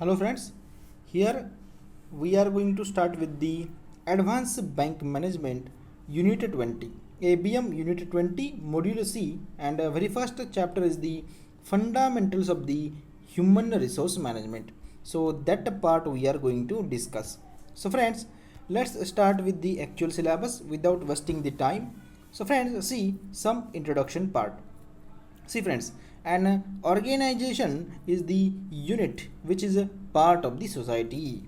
Hello friends, here we are going to start with the Advanced Bank Management Unit 20, ABM Unit 20 Module C, and very first chapter is the Fundamentals of the Human Resource Management. So that part we are going to discuss. So friends, let's start with the actual syllabus without wasting the time. So friends, see some introduction part. See friends, an organization is the unit which is a part of the society,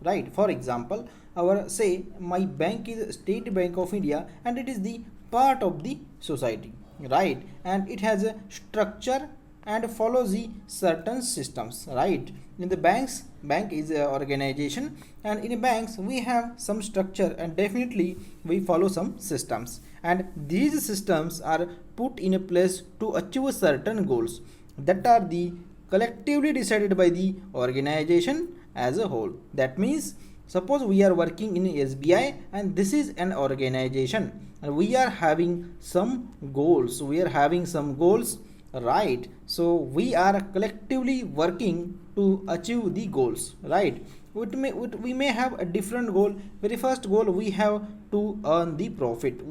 right? For example, our say my bank is State Bank of India and it is the part of the society, right? And it has a structure and follows the certain systems, right? In the bank is an organization, and in banks we have some structure and definitely we follow some systems, and these systems are put in a place to achieve certain goals that are the collectively decided by the organization as a whole. That means suppose we are working in SBI and this is an organization and we are having some goals, right? So we are collectively working to achieve the goals, right? We may have a different goal. Very first goal, we have to earn the profit,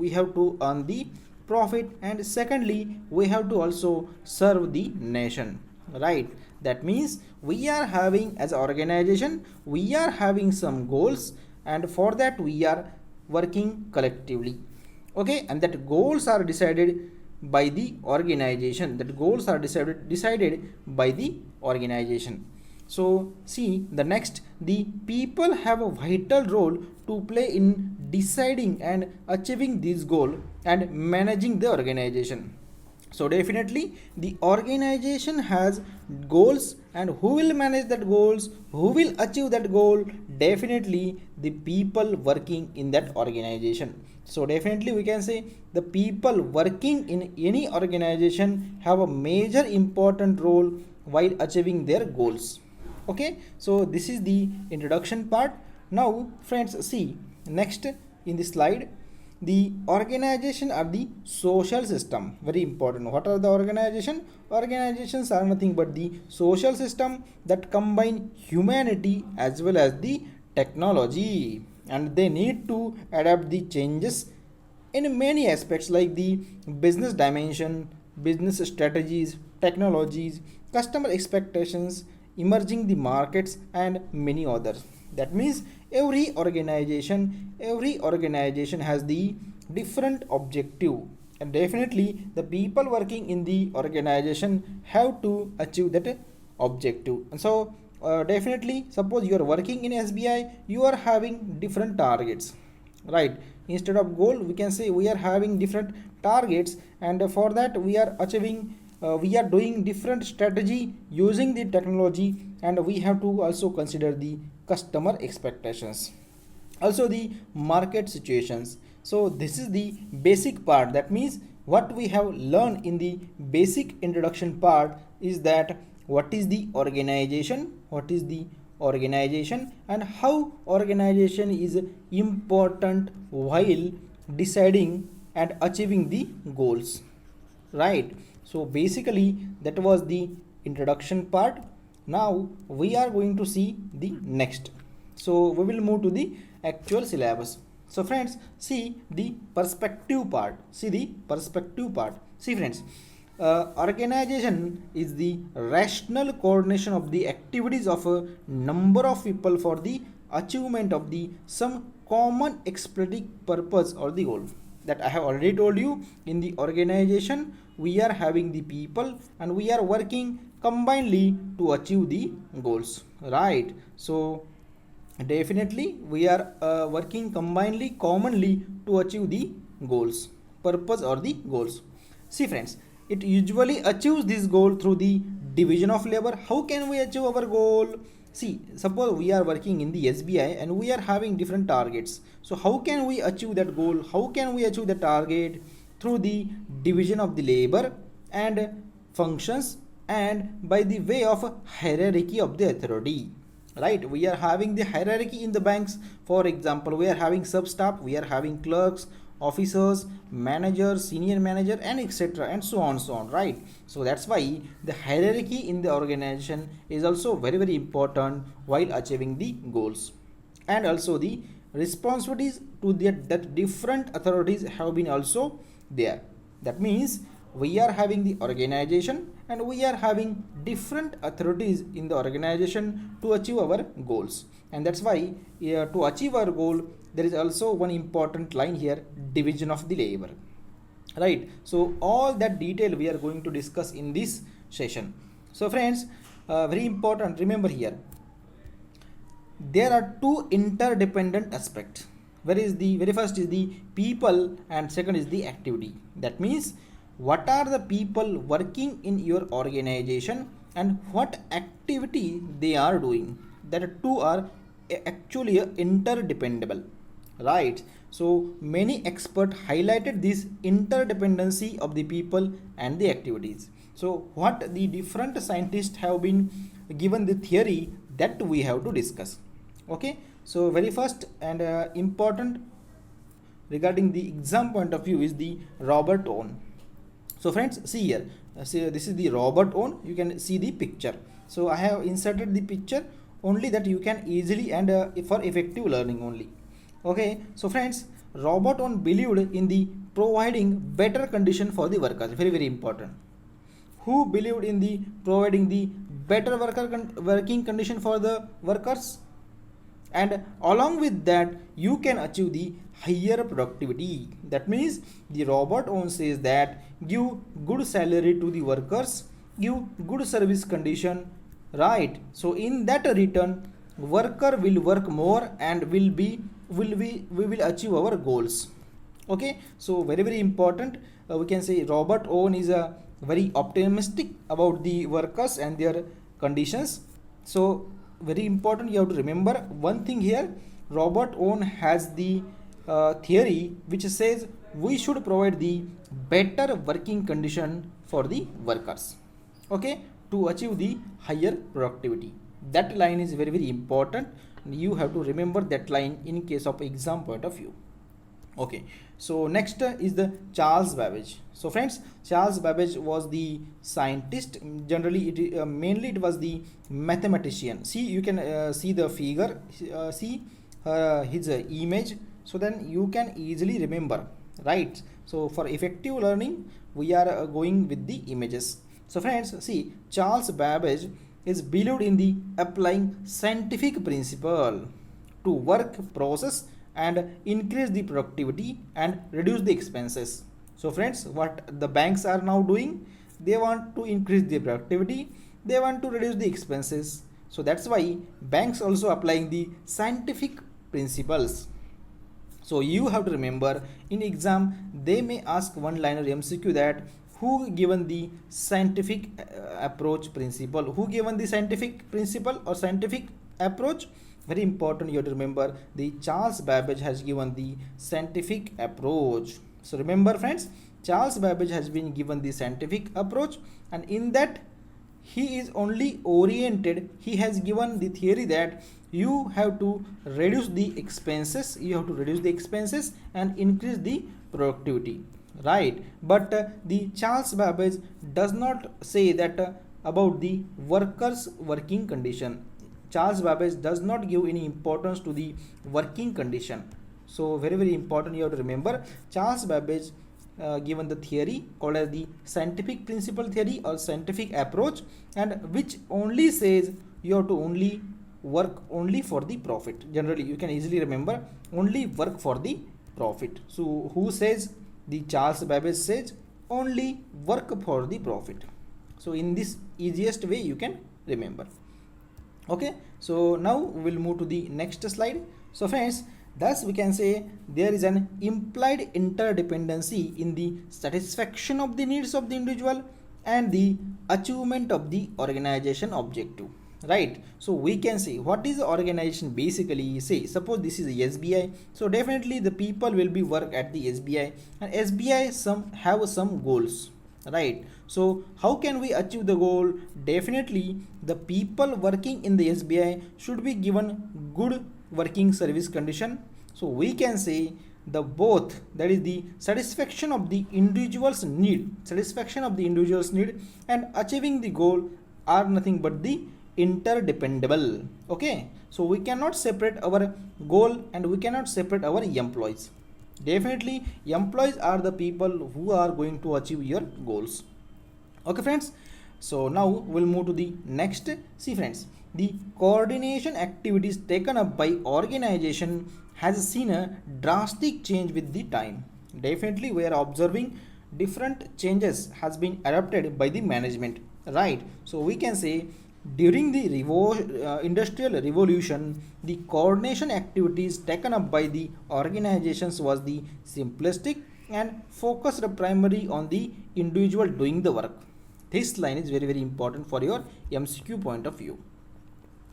and secondly we have to also serve the nation, right? That means we are having, as an organization, we are having some goals, and for that we are working collectively, okay? And that goals are decided by the organization, So see the next, the people have a vital role to play in deciding and achieving this goal and managing the organization. So definitely the organization has goals, and who will manage that goals, who will achieve that goal? Definitely the people working in that organization. So definitely we can say the people working in any organization have a major important role while achieving their goals, okay? So this is the introduction part. Now friends, see next in the slide, the organization are the social system, very important. What are the organizations are nothing but the social system that combine humanity as well as the technology, and they need to adapt the changes in many aspects like the business dimension, business strategies, technologies, customer expectations, emerging the markets, and many others. That means every organization has the different objective, and definitely the people working in the organization have to achieve that objective. And so definitely suppose you are working in SBI, you are having different targets, right? Instead of goal, we can say we are having different targets, and for that we are doing different strategy using the technology, and we have to also consider the customer expectations, also the market situations. So this is the basic part. That means what we have learned in the basic introduction part is that what is the organization and how organization is important while deciding and achieving the goals, right? So basically that was the introduction part. Now we are going to see the next, so we will move to the actual syllabus. So friends, see the perspective part. See friends, organization is the rational coordination of the activities of a number of people for the achievement of the some common explicit purpose or the goal. That I have already told you. In the organization we are having the people and we are working combinedly to achieve the goals, right? So definitely we are working combinedly, commonly to achieve the goals, purpose or the goals. See friends, it usually achieves this goal through the division of labor. How can we achieve our goal? See, suppose we are working in the SBI and we are having different targets. So how can we achieve that goal? How can we achieve the target? Through the division of the labor and functions, and by the way of hierarchy of the authority, right? We are having the hierarchy in the banks. For example, we are having sub staff, we are having clerks, officers, managers, senior manager, and etc., and so on, right? So that's why the hierarchy in the organization is also very very important while achieving the goals. And also the responsibilities to that different authorities have been also there. That means we are having the organization and we are having different authorities in the organization to achieve our goals. And that's why to achieve our goal there is also one important line here: division of the labor, right? So all that detail we are going to discuss in this session. So friends, very important, remember here there are two interdependent aspects. Where is the very first is the people and second is the activity. That means what are the people working in your organization and what activity they are doing. That two are actually interdependable, right? So many experts highlighted this interdependency of the people and the activities. So what the different scientists have been given the theory that we have to discuss. Okay, so very first and important regarding the exam point of view is the Robert Owen. So friends, see here, see this is the Robert Owen. You can see the picture. So I have inserted the picture only that you can easily and for effective learning only. Okay, so friends, Robert Owen believed in the providing better condition for the workers. Very very important. Who believed in the providing the better working condition for the workers? And along with that you can achieve the higher productivity. That means the Robert Owen says that give good salary to the workers, give good service condition, right? So in that return worker will work more and we will achieve our goals. Okay, so very very important, we can say Robert Owen is a very optimistic about the workers and their conditions. So very important, you have to remember one thing here: Robert Owen has the theory which says we should provide the better working condition for the workers, okay, to achieve the higher productivity. That line is very very important. You have to remember that line in case of exam point of view. Okay, so next is the Charles Babbage. So friends, Charles Babbage was the scientist. Generally mainly it was the mathematician. See, you can see the figure, see his image, so then you can easily remember, right? So for effective learning we are going with the images. So friends, see, Charles Babbage is believed in the applying scientific principle to work process and increase the productivity and reduce the expenses. So friends, what the banks are now doing, they want to increase the productivity, they want to reduce the expenses. So that's why banks also applying the scientific principles. So you have to remember, in exam they may ask one liner MCQ that who given the scientific approach principle, who given the scientific principle or scientific approach. Very important, you have to remember the Charles Babbage has given the scientific approach. So remember friends, Charles Babbage has been given the scientific approach, and in that he is only oriented, he has given the theory that you have to reduce the expenses, and increase the productivity, right? But the Charles Babbage does not say that about the workers working condition. Charles Babbage does not give any importance to the working condition. So very very important, you have to remember Charles Babbage given the theory called as the scientific principle theory or scientific approach, and which only says you have to only work only for the profit. Generally you can easily remember only work for the profit. So who says? The Charles Babbage says only work for the profit. So in this easiest way you can remember. Okay, so now we will move to the next slide. So friends, thus we can say there is an implied interdependency in the satisfaction of the needs of the individual and the achievement of the organization objective, right? So we can say what is the organization basically. Say suppose this is the SBI, so definitely the people will be work at the SBI, and SBI have some goals, right? So how can we achieve the goal? Definitely the people working in the SBI should be given good working service condition. So we can say the both, that is the satisfaction of the individual's need, and achieving the goal are nothing but the interdependable. Okay, so we cannot separate our goal and we cannot separate our employees. Definitely employees are the people who are going to achieve your goals. Okay friends, so now we'll move to the next. See friends, the coordination activities taken up by organization has seen a drastic change with the time. Definitely we are observing different changes has been adopted by the management, right? So we can say during the industrial revolution, the coordination activities taken up by the organizations was the simplistic and focused primarily on the individual doing the work. This line is very important for your MCQ point of view.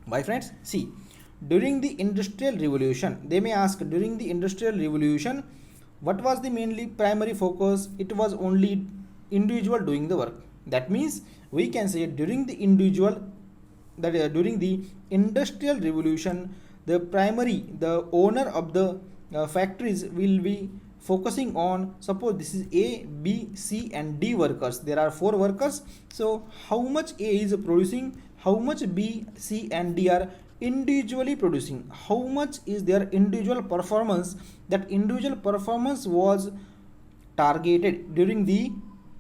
My friends, see, during the industrial revolution, they may ask, during the industrial revolution, what was the mainly primary focus? It was only individual doing the work. That means we can say during the during the industrial revolution, the owner of the factories will be focusing on, suppose this is A, B, C and D workers. There are 4 workers. So how much A is producing, how much B, C and D are individually producing, how much is their individual performance. That individual performance was targeted during the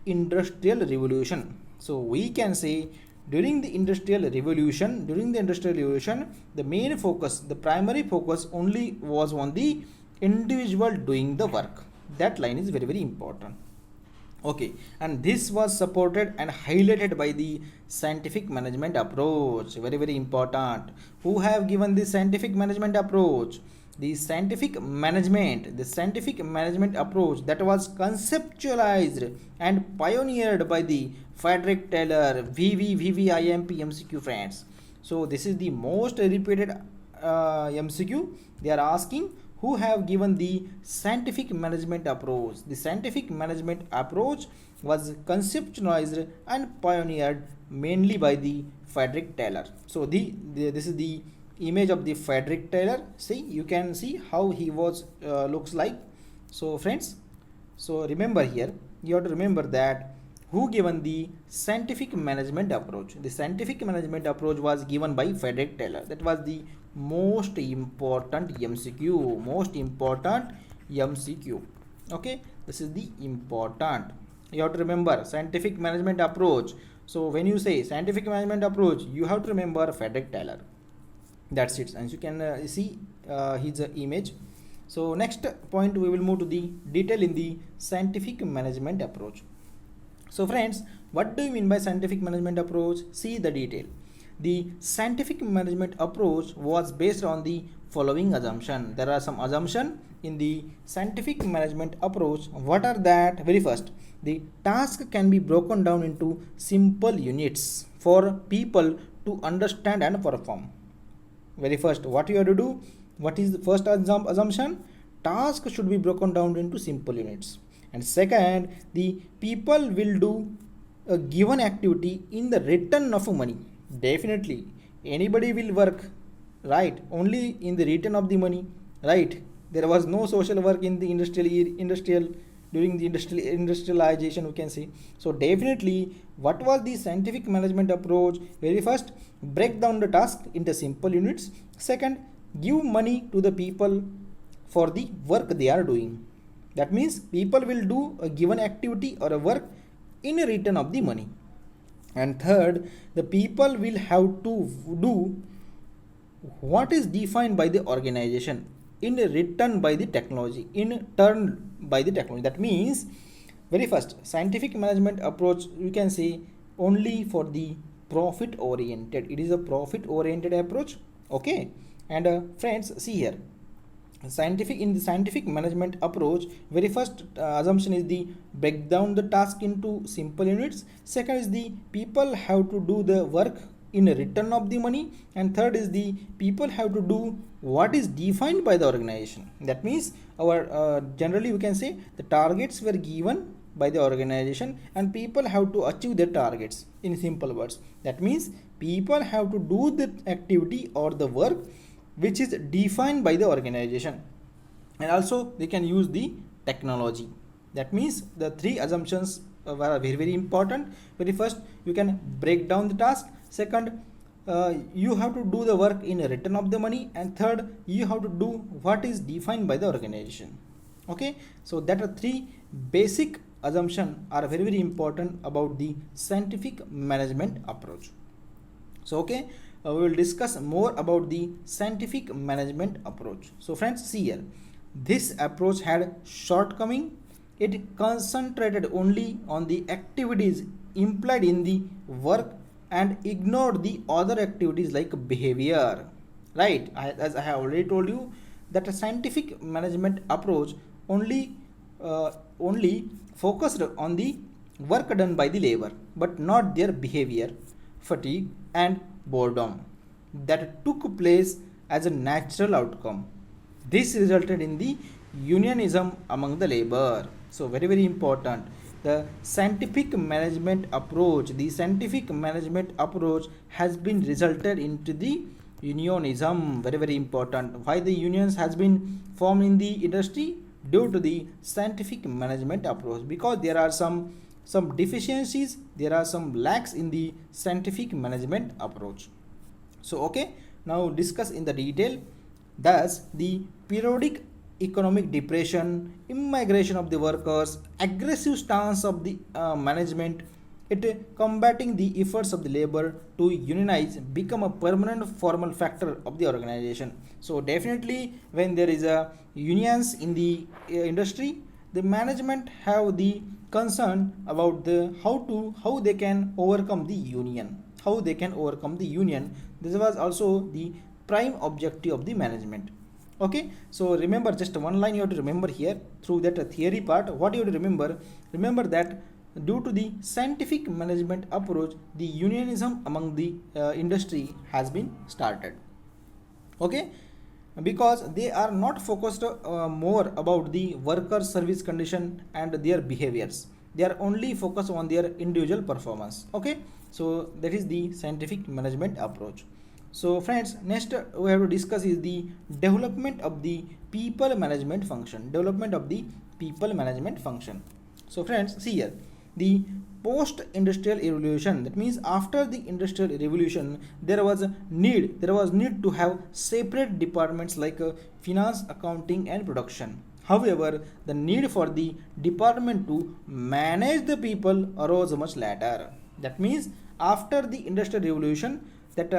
industrial revolution. So we can say during the industrial revolution, the main focus, the primary focus only was on the individual doing the work. That line is very important. Okay, and this was supported and highlighted by the scientific management approach. Very important. Who have given the scientific management approach? The scientific management approach that was conceptualized and pioneered by the Frederick Taylor, VVIMP MCQ friends. So this is the most repeated MCQ. They are asking who have given the scientific management approach. The scientific management approach was conceptualized and pioneered mainly by the Frederick Taylor. So this is the image of the Frederick Taylor. See, you can see how he was looks like. So friends, so remember here, you have to remember that who given the scientific management approach. The scientific management approach was given by Frederick Taylor. That was the most important MCQ. Okay, this is the important. You have to remember scientific management approach. So when you say scientific management approach, you have to remember Frederick Taylor. That's it. And you can see his image. So next point, we will move to the detail in the scientific management approach. So friends, what do you mean by scientific management approach? See the detail. The scientific management approach was based on the following assumption. There are some assumptions in the scientific management approach. What are that? Very first, the task can be broken down into simple units for people to understand and perform. Very first, what you have to do? What is the first assumption? Task should be broken down into simple units. And second, the people will do a given activity in the return of money. Definitely, anybody will work, right? Only in the return of the money, right? There was no social work in the during the industrialization, we can say. So definitely, what was the scientific management approach? Very first, break down the task into simple units. Second, give money to the people for the work they are doing. That means people will do a given activity or a work in return of the money. And third, the people will have to do what is defined by the organization in return by the technology, in turn by the technology. That means, very first, scientific management approach, you can say only for the profit oriented. It is a profit oriented approach. Okay. And friends, see here. In the scientific management approach, very first assumption is the break down the task into simple units. Second is the people have to do the work in return of the money. And third is the people have to do what is defined by the organization. That means our generally we can say the targets were given by the organization and people have to achieve their targets in simple words. That means people have to do the activity or the work which is defined by the organization. and also they can use the technology. That means the three assumptions were very important. Very first, you can break down the task. Second, you have to do the work in return of the money, and third, you have to do what is defined by the organization. Okay, so that are three basic assumptions are very important about the scientific management approach. So okay, we will discuss more about the scientific management approach. So friends, see here, this approach had shortcoming. It concentrated only on the activities implied in the work and ignored the other activities like behavior. Right, as I have already told you, that a scientific management approach only only focused on the work done by the labor, but not their behavior, fatigue, and boredom that took place as a natural outcome. This resulted in the unionism among the labor. So very important. The scientific management approach has been resulted into the unionism. Very important. Why the unions has been formed in the industry? Due to the scientific management approach, because there are some deficiencies, there are some lacks in the scientific management approach. So okay, now discuss in the detail. Thus the periodic economic depression, immigration of the workers, aggressive stance of the management, it combating the efforts of the labor to unionize become a permanent formal factor of the organization. So definitely when there is a unions in the industry, the management have the concern about the how they can overcome the union, this was also the prime objective of the management. Okay, so remember, just one line you have to remember here through that theory part. What you have to remember that due to the scientific management approach, the unionism among the industry has been started. Okay, because they are not focused more about the worker service condition and their behaviors, they are only focused on their individual performance. Okay, so that is the scientific management approach. So friends, next we have to discuss is the development of the people management function. So friends, see here, the post-industrial revolution, that means after the industrial revolution, there was need to have separate departments like finance, accounting, and production. However, the need for the department to manage the people arose much later. That means after the industrial revolution, that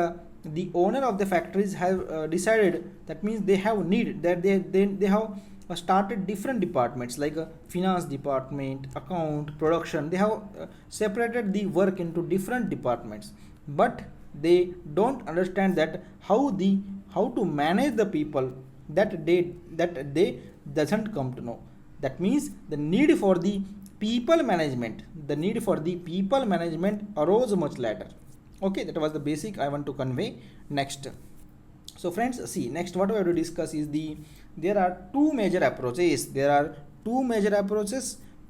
the owner of the factories have decided, that means they have need that they have started different departments like finance department, account, production. They have separated the work into different departments, but they don't understand that how to manage the people, that they doesn't come to know. That means the need for the people management arose much later. Okay, that was the basic I want to convey. Next, so friends, see, next what we have to discuss is there are two major approaches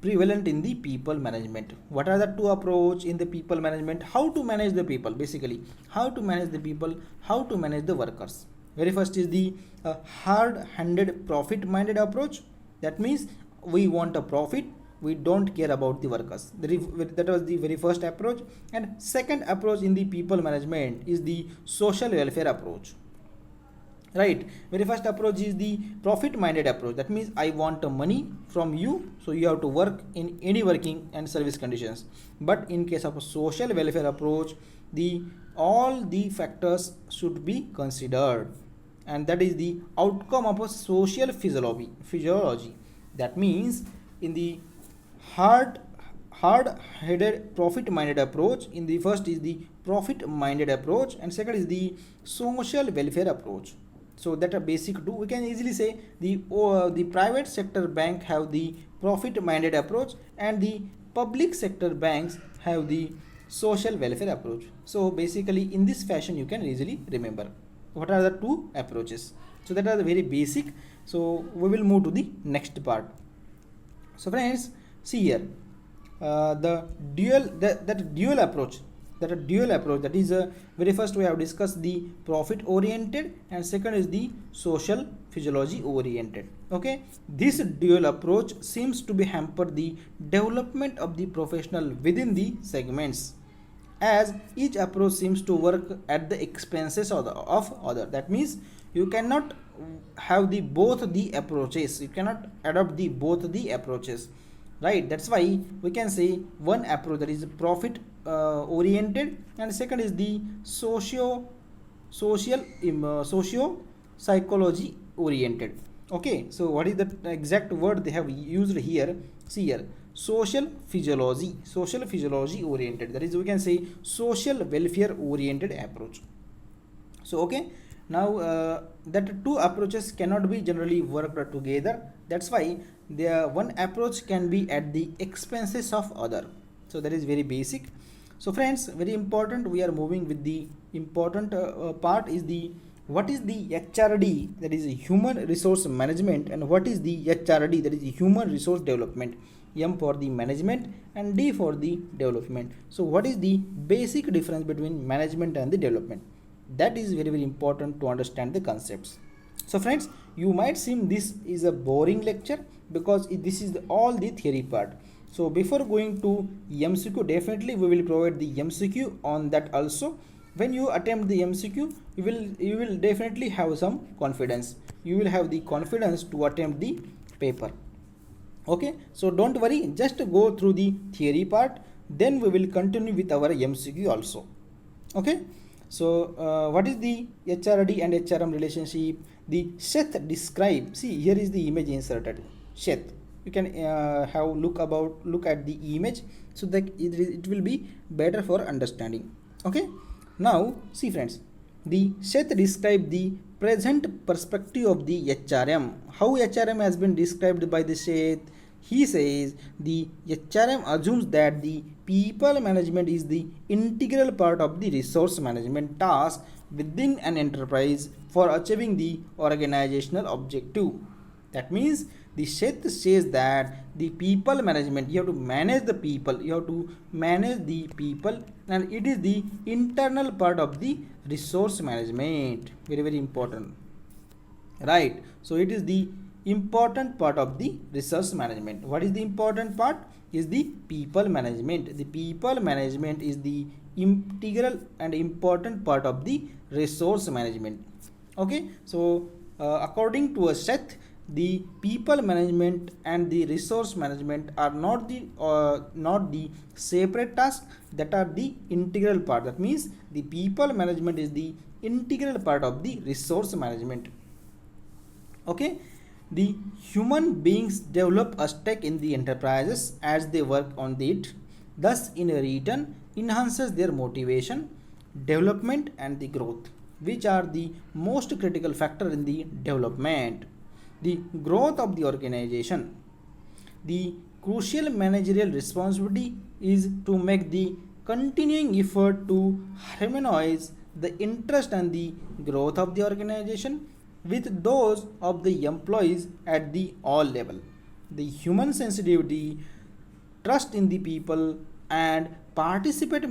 prevalent in the people management. What are the two approach in the people management? How to manage the people, basically how to manage the workers. Very first is the hard-handed profit minded approach. That means we want a profit, we don't care about the workers. That was the very first approach. And second approach in the people management is the social welfare approach. Right, very first approach is the profit minded approach. That means I want money from you, so you have to work in any working and service conditions. But in case of a social welfare approach, all the factors should be considered, and that is the outcome of a social physiology. That means in the hard-headed profit-minded approach, in the first is the profit-minded approach, and second is the social welfare approach. So that are basic two. We can easily say the private sector bank have the profit-minded approach, and the public sector banks have the social welfare approach. So basically, in this fashion, you can easily remember what are the two approaches. So that are the very basic. So we will move to the next part. So friends, see here, the dual approach. that a dual approach, that is very first we have discussed the profit oriented and second is the social physiology oriented. Okay, this dual approach seems to be hamper the development of the professional within the segments, as each approach seems to work at the expenses of other. That means you cannot have the both the approaches, you cannot adopt the both the approaches, right? That's why we can say one approach, that is profit oriented, and second is the socio psychology oriented. Okay, so what is the exact word they have used here? See here, social physiology oriented, that is we can say social welfare oriented approach. So okay, now that two approaches cannot be generally worked together, that's why the one approach can be at the expenses of other. So that is very basic. So friends, very important, we are moving with the important part is the what is the HRD, that is human resource management, and what is the HRD, that is human resource development. M for the management and D for the development. So what is the basic difference between management and the development? That is very important to understand the concepts. So friends, you might seem this is a boring lecture because this is all the theory part. So before going to MCQ, definitely we will provide the MCQ on that also. When you attempt the MCQ, you will definitely have some confidence. You will have the confidence to attempt the paper. Okay, so don't worry, just go through the theory part, then we will continue with our MCQ also. Okay, so what is the HRD and HRM relationship? The Seth describe, see here is the image inserted, Seth. You can have look at the image, so that it will be better for understanding. Okay, now see friends, the Seth describe the present perspective of the HRM. How HRM has been described by the Seth? He says the HRM assumes that the people management is the integral part of the resource management task within an enterprise for achieving the organizational objective. That means the Seth says that the people management, you have to manage the people, and it is the internal part of the resource management. Very important, right? So it is the important part of the resource management. What is the important part? Is the people management. The people management is the integral and important part of the resource management. Okay, so according to a Seth, the people management and the resource management are not the separate tasks, that are the integral part. That means the people management is the integral part of the resource management. Okay, the human beings develop a stake in the enterprises as they work on it, thus in return enhances their motivation, development and the growth, which are the most critical factor in the development. The growth of the organization. The crucial managerial responsibility is to make the continuing effort to harmonize the interest and the growth of the organization with those of the employees at the all level. The human sensitivity, trust in the people and participative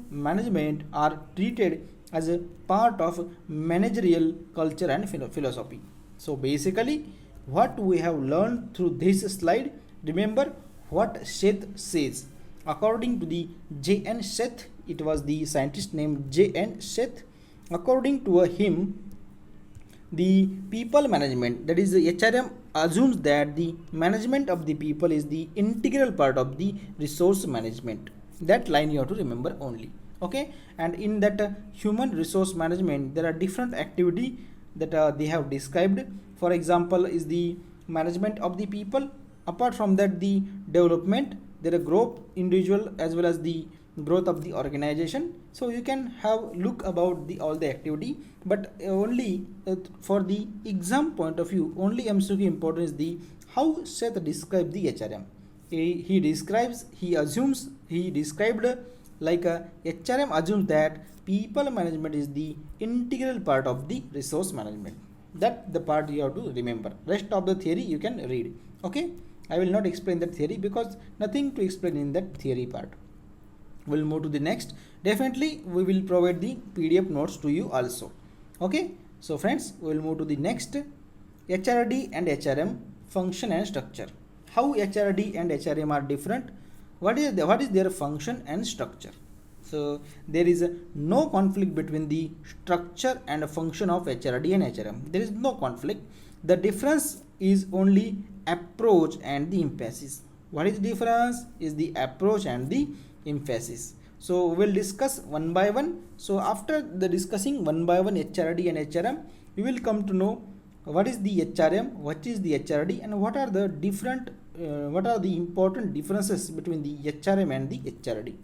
management are treated as a part of managerial culture and philosophy. So basically what we have learned through this slide, remember what Seth says. According to the J.N. Seth, it was the scientist named J.N. Seth. According to him, the people management, that is the HRM, assumes that the management of the people is the integral part of the resource management. That line you have to remember only. Okay, and in that human resource management, there are different activity that they have described. For example, is the management of the people. Apart from that, the development, there are growth individual as well as the growth of the organization. So you can have look about the all the activity, but only for the exam point of view, only MCQ important is the how Seth describe the HRM. He described like a HRM assumes that people management is the integral part of the resource management. That the part you have to remember. Rest of the theory you can read. Okay, I will not explain that theory because nothing to explain in that theory part. We'll move to the next. Definitely we will provide the PDF notes to you also. Okay, so friends, we will move to the next. HRD and HRM function and structure. How HRD and HRM are different? What is their function and structure? So there is no conflict between the structure and function of HRD and HRM. There is no conflict. The difference is only approach and the emphasis. What is the difference? Is the approach and the emphasis. So we will discuss one by one. So after the discussing one by one HRD and HRM, you will come to know what is the HRM, what is the HRD, and what are the different what are the important differences between the HRM and the HRD.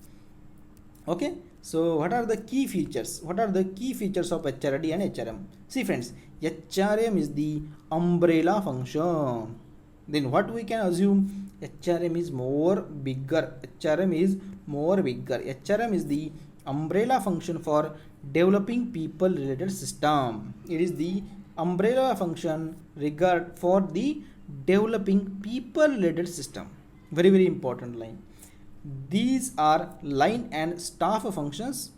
Okay, so what are the key features? What are the key features of HRD and HRM? See friends, HRM is the umbrella function. Then what we can assume? HRM is more bigger. HRM is more bigger. HRM is the umbrella function for developing people related system. It is the umbrella function regard for the developing people related system. Very, very important line. These are line and staff functions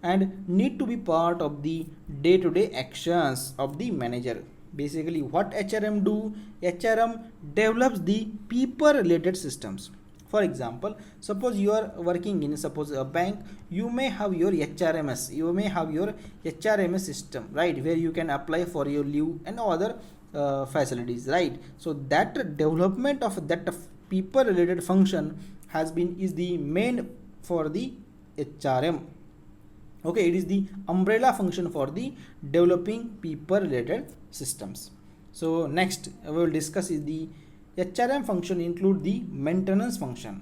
and need to be part of the day-to-day actions of the manager. Basically what HRM do? HRM develops the people related systems. For example, suppose you are working in a bank, you may have your HRMS, you may have your HRMS system, right, where you can apply for your leave and other facilities, right? So that development of that people related function is the main for the HRM. Okay, it is the umbrella function for the developing people related systems. So next we will discuss is the HRM function include the maintenance function.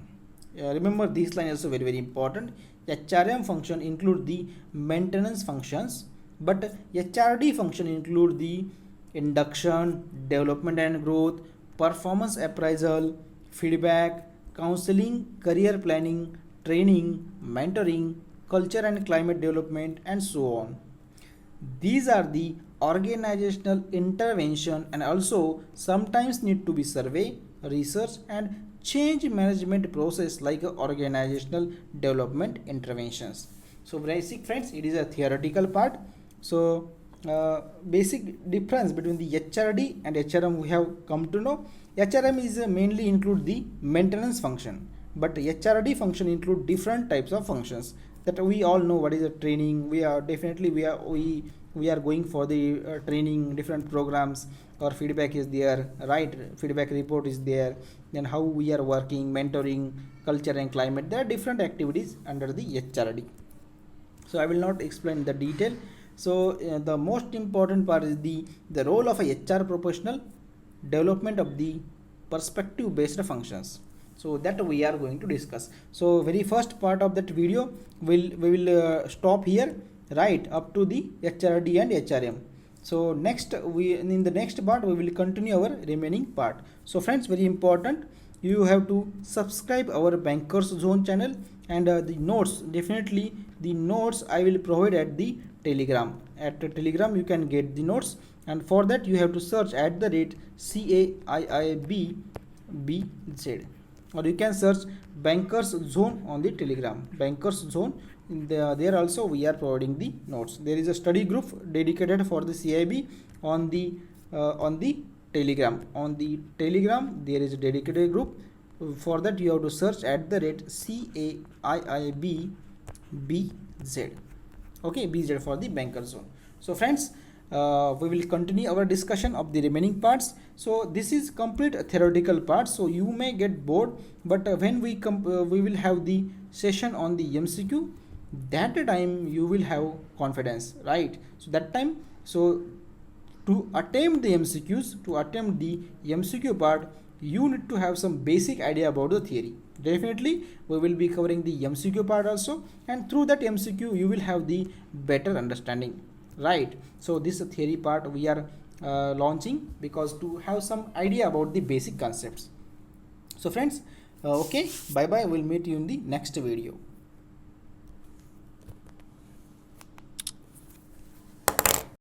Remember this line is also very important. HRM function include the maintenance functions, but HRD function include the induction, development and growth, performance appraisal, feedback, counseling, career planning, training, mentoring, culture and climate development, and so on. These are the organizational intervention and also sometimes need to be survey, research and change management process like organizational development interventions. So basic friends, it is a theoretical part. So basic difference between the HRD and HRM we have come to know. HRM is mainly include the maintenance function, but HRD function include different types of functions that we all know. What is a training? We are going for the training, different programs, or feedback is there, right? Feedback report is there. Then how we are working, mentoring, culture and climate. There are different activities under the HRD. So I will not explain the detail. So the most important part is the role of a HR professional, development of the perspective based functions. So that we are going to discuss. So very first part of that video we will stop here, right, up to the HRD and HRM. So in the next part we will continue our remaining part. So friends, very important, you have to subscribe our Bankers Zone channel, and the notes, definitely the notes I will provide at the Telegram. At the Telegram you can get the notes, and for that you have to search at the rate CAIIB ABM, or you can search Bankers Zone on the Telegram. Bankers Zone, there also we are providing the notes. There is a study group dedicated for the CIB on the Telegram. On the Telegram there is a dedicated group. For that you have to search at the rate CAIIB BZ. Okay, BZ for the Banker Zone. So friends, we will continue our discussion of the remaining parts. So this is complete theoretical part, so you may get bored, but when we will have the session on the MCQ, that time you will have confidence, right? So that time, so to attempt the MCQ part, you need to have some basic idea about the theory. Definitely we will be covering the MCQ part also, and through that MCQ you will have the better understanding, right? So this theory part we are launching because to have some idea about the basic concepts. So friends, okay, bye bye, we'll meet you in the next video.